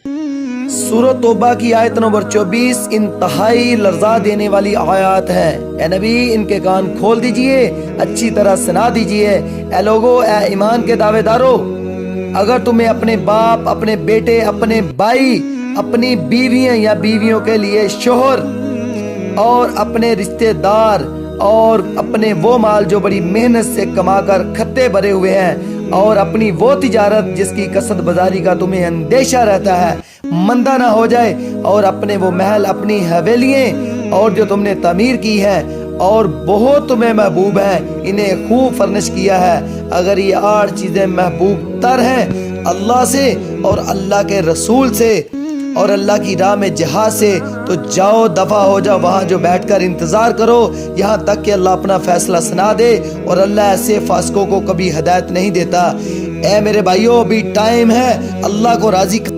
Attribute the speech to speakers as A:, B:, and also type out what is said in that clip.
A: सूरत तौबा की आयत नंबर 24 इंतहाई लर्जा देने वाली आयत है। ए नबी, इनके कान खोल दीजिए, अच्छी तरह सुना दीजिए। ए लोगो, ए ईमान के दावेदारों, अगर तुम्हें अपने बाप, अपने बेटे, अपने भाई, अपनी बीवियां या बीवियों के लिए शोहर और अपने रिश्तेदार और अपने वो माल जो बड़ी मेहनत से कमाकर खत्ते भरे हुए हैं और अपनी वो तिजारत जिसकी कसरत बाजारी का तुम्हें अंदेशा रहता है मंदा ना हो जाए, और अपने वो महल, अपनी हवेलियां और जो तुमने तामीर की है और बहुत तुम्हें महबूब है, इन्हें खूब फर्निश किया है। अगर ये 8 चीजें महबूब तर हैं अल्लाह से और अल्लाह के रसूल से और अल्लाह की राह में जिहाद से, तो जाओ, दफा हो जाओ, वहाँ जो बैठकर इंतजार करो यहाँ तक कि अल्लाह अपना फैसला सुना दे। और अल्लाह ऐसे फासकों को कभी हिदायत नहीं देता। ए मेरे भाइयों, अभी टाइम है अल्लाह को राजी